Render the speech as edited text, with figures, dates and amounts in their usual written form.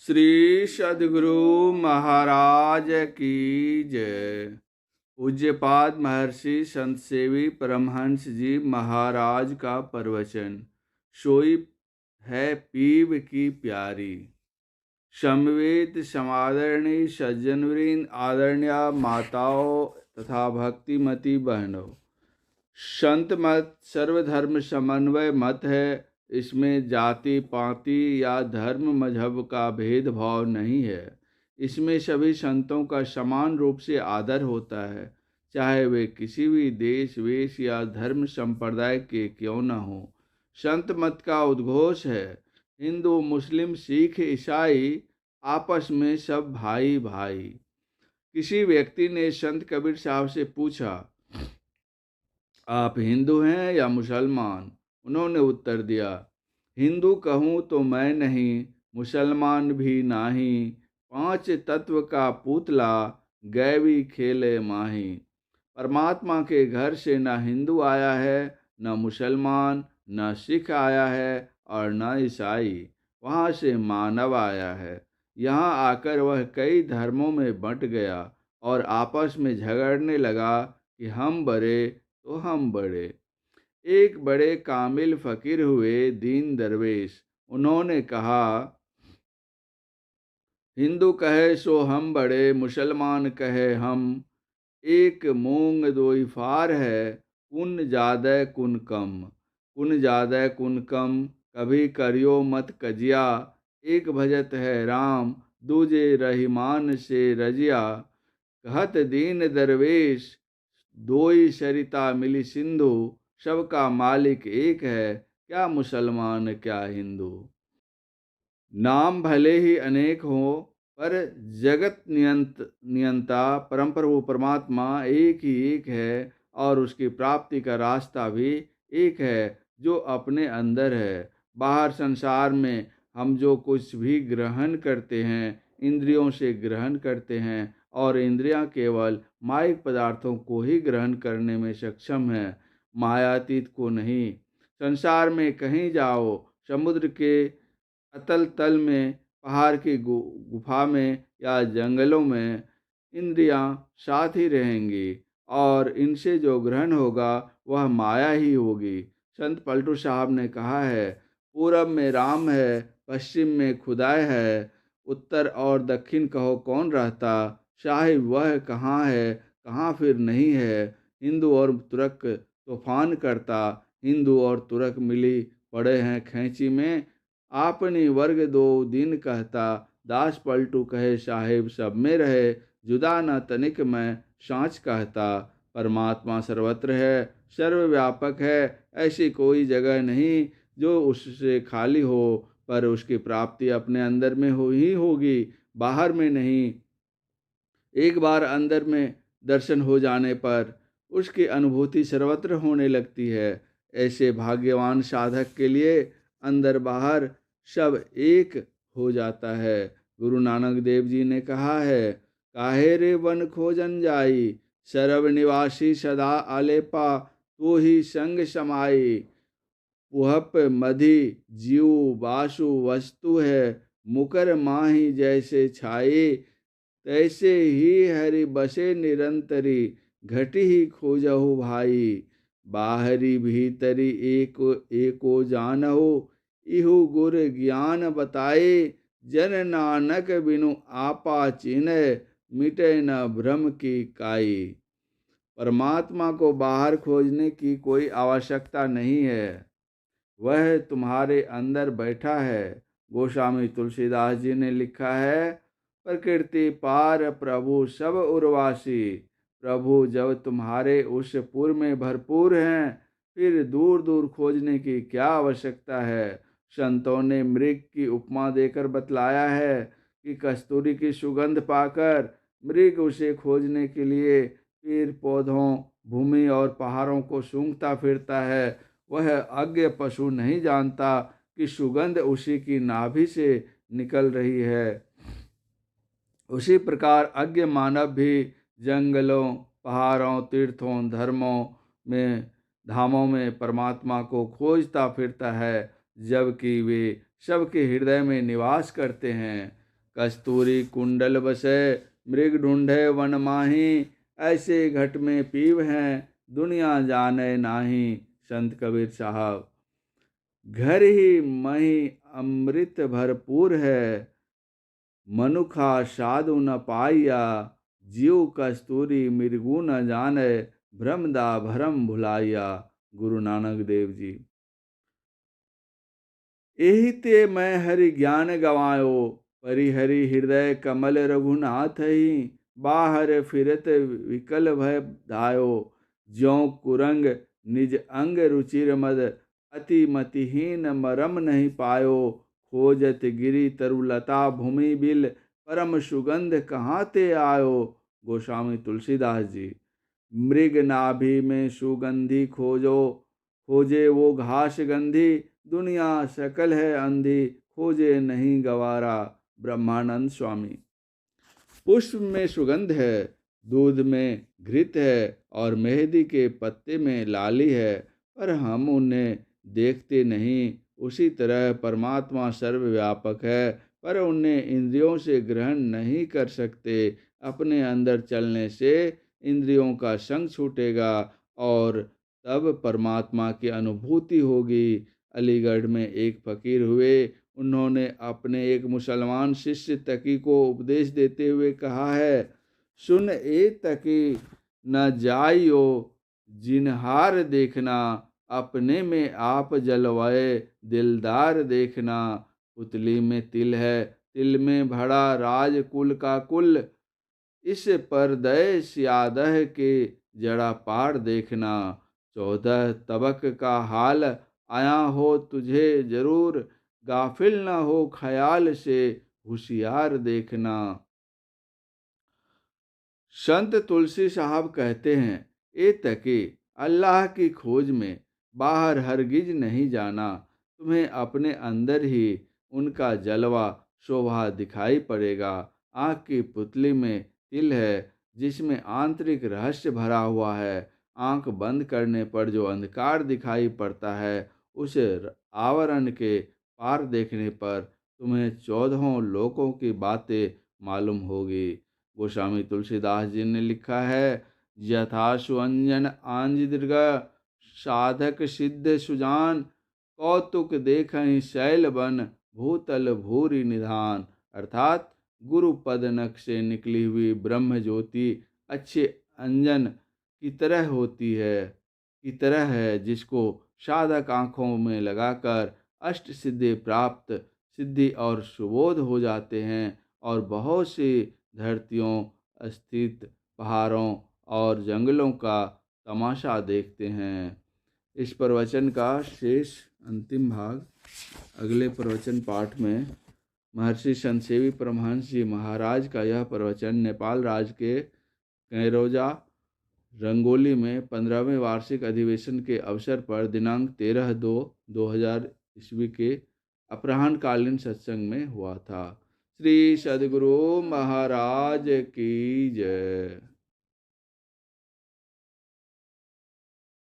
श्री सद्गुरु महाराज की जय। पूज्यपाद महर्षि संत सेवी परमहंस जी महाराज का प्रवचन। सोई है पीव की प्यारी। समवेत समादरणी सज्जनवृंद, आदरणीय माताओं तथा भक्तिमती बहनों, संत मत सर्वधर्म समन्वय मत है। इसमें जाति पाति या धर्म मजहब का भेदभाव नहीं है। इसमें सभी संतों का समान रूप से आदर होता है, चाहे वे किसी भी देश वेश या धर्म संप्रदाय के क्यों न हों। संत मत का उद्घोष है, हिंदू मुस्लिम सिख ईसाई आपस में सब भाई भाई। किसी व्यक्ति ने संत कबीर साहब से पूछा, आप हिंदू हैं या मुसलमान? उन्होंने उत्तर दिया, हिंदू कहूँ तो मैं नहीं, मुसलमान भी नहीं। पांच तत्व का पुतला, गैवी खेले माही। परमात्मा के घर से न हिंदू आया है, न मुसलमान, न सिख आया है और न ईसाई। वहाँ से मानव आया है। यहाँ आकर वह कई धर्मों में बंट गया और आपस में झगड़ने लगा कि हम बड़े तो हम बड़े। एक बड़े कामिल फकीर हुए दीन दरवेश। उन्होंने कहा, हिंदू कहे सो हम बड़े, मुसलमान कहे हम। एक मूंग दोई फार है, कुन ज्यादा कुन कम। कुन ज्यादा कुन कम, कभी करियो मत कजिया। एक भजत है राम, दूजे रहीमान से रजिया। कहत दीन दरवेश, दोई सरिता मिली सिंधु। सबका मालिक एक है, क्या मुसलमान क्या हिंदू। नाम भले ही अनेक हों, पर जगत नियंता परम प्रभु परमात्मा एक ही एक है और उसकी प्राप्ति का रास्ता भी एक है, जो अपने अंदर है। बाहर संसार में हम जो कुछ भी ग्रहण करते हैं, इंद्रियों से ग्रहण करते हैं और इंद्रियां केवल मायिक पदार्थों को ही ग्रहण करने में सक्षम है, मायातीत को नहीं। संसार में कहीं जाओ, समुद्र के अतल तल में, पहाड़ की गुफा में या जंगलों में, इंद्रियां साथ ही रहेंगी और इनसे जो ग्रहण होगा वह माया ही होगी। संत पलटू साहब ने कहा है, पूरब में राम है, पश्चिम में खुदाई है। उत्तर और दक्षिण कहो कौन रहता, साहिब वह कहाँ है कहाँ फिर नहीं है। हिंदू और तुर्क तूफान करता, हिंदू और तुर्क मिली पड़े हैं खैंची में। आपनी वर्ग दो दिन कहता, दास पलटू कहे साहिब सब में रहे। जुदा न तनिक मैं सांच कहता। परमात्मा सर्वत्र है, सर्वव्यापक है। ऐसी कोई जगह नहीं जो उससे खाली हो, पर उसकी प्राप्ति अपने अंदर में हो ही होगी, बाहर में नहीं। एक बार अंदर में दर्शन हो जाने पर उसकी अनुभूति सर्वत्र होने लगती है। ऐसे भाग्यवान साधक के लिए अंदर बाहर सब एक हो जाता है। गुरु नानक देव जी ने कहा है, काहे रे वन खोजन जाई, सरव निवासी सदा आलेपा। तो ही संग समाई, पुहप मधि जीव बासु वस्तु है। मुकर माही जैसे छाई, तैसे ही हरि बसे निरंतरी। घटी ही खोजहु भाई, बाहरी भीतरी एको एको जानहु। इहु गुर ज्ञान बताए, जन नानक बिनु आपा चिन्ह। मिटे न भ्रम की काई। परमात्मा को बाहर खोजने की कोई आवश्यकता नहीं है, वह तुम्हारे अंदर बैठा है। गोस्वामी तुलसीदास जी ने लिखा है, प्रकृति पार प्रभु सब उर्वासी। प्रभु जब तुम्हारे उस पुर में भरपूर हैं, फिर दूर दूर खोजने की क्या आवश्यकता है। संतों ने मृग की उपमा देकर बतलाया है कि कस्तूरी की सुगंध पाकर मृग उसे खोजने के लिए पेड़ पौधों, भूमि और पहाड़ों को सूंघता फिरता है। वह अज्ञ पशु नहीं जानता कि सुगंध उसी की नाभि से निकल रही है। उसी प्रकार अज्ञ मानव भी जंगलों, पहाड़ों, तीर्थों, धर्मों में, धामों में परमात्मा को खोजता फिरता है, जबकि वे सबके हृदय में निवास करते हैं। कस्तूरी कुंडल बसै, मृग ढूंढे वन माही। ऐसे घट में पीव हैं, दुनिया जाने नाही। संत कबीर साहब। घर ही मही अमृत भरपूर है, मनुखा साधु न पाइया। जीव कस्तूरी मृगु न जाने, भ्रमदा भरम भुलाइया। गुरु नानक देव जी। एहि ते मैं हरि ज्ञान गवायो, परिहरि हृदय कमल रघुनाथ ही। बाहर फिरत विकल भय धायो, ज्यों कुरंग निज अंग रुचिर मद। अति मतिहीन मरम नहीं पायो, खोजत गिरि तरुलता भूमि बिल। परम सुगंध कहाँ ते आयो। गोस्वामी तुलसीदास जी। मृग नाभि में सुगंधी खोजो, खोजे वो घास गंधी। दुनिया सकल है अंधी, खोजे नहीं गवारा। ब्रह्मानंद स्वामी। पुष्प में सुगंध है, दूध में घृत है और मेहंदी के पत्ते में लाली है, पर हम उन्हें देखते नहीं। उसी तरह परमात्मा सर्वव्यापक है, पर उन्हें इंद्रियों से ग्रहण नहीं कर सकते। अपने अंदर चलने से इंद्रियों का संग छूटेगा और तब परमात्मा की अनुभूति होगी। अलीगढ़ में एक फकीर हुए। उन्होंने अपने एक मुसलमान शिष्य तकी को उपदेश देते हुए कहा है, सुन ए तकी, न जाइयो जिनहार देखना। अपने में आप जलवाए दिलदार देखना। पुतली में तिल है, तिल में भरा राजकुल का कुल। इस पर दय सियादह के जड़ा पार देखना। 14 तबक का हाल आया हो तुझे जरूर। गाफिल न हो ख्याल से होशियार देखना। संत तुलसी साहब कहते हैं, ए तकी, अल्लाह की खोज में बाहर हरगिज नहीं जाना। तुम्हें अपने अंदर ही उनका जलवा शोभा दिखाई पड़ेगा। आँख की पुतली में तिल है, जिसमें आंतरिक रहस्य भरा हुआ है। आँख बंद करने पर जो अंधकार दिखाई पड़ता है, उस आवरण के पार देखने पर तुम्हें 14 लोकों की बातें मालूम होगी। गोस्वामी तुलसीदास जी ने लिखा है, यथा सुअंजन आंज दीर्घ, साधक सिद्ध सुजान। कौतुक देखहि शैल बन, भूतल भूरि निधान। अर्थात गुरु पद नख से निकली हुई ब्रह्म ज्योति अच्छे अंजन की तरह होती है, जिसको साधक आँखों में लगाकर अष्ट सिद्धि प्राप्त सिद्धि और सुबोध हो जाते हैं और बहुत सी धरतियों स्थित पहाड़ों और जंगलों का तमाशा देखते हैं। इस प्रवचन का शेष अंतिम भाग अगले प्रवचन पाठ में महर्षि संतसेवी परमहंस जी महाराज का यह प्रवचन नेपाल राज्य के कैरोजा रंगोली में 15वें वार्षिक अधिवेशन के अवसर पर दिनांक 13/2/2000 ईस्वी के अपराह्नकालीन सत्संग में हुआ था। श्री सद्गुरु महाराज की जय।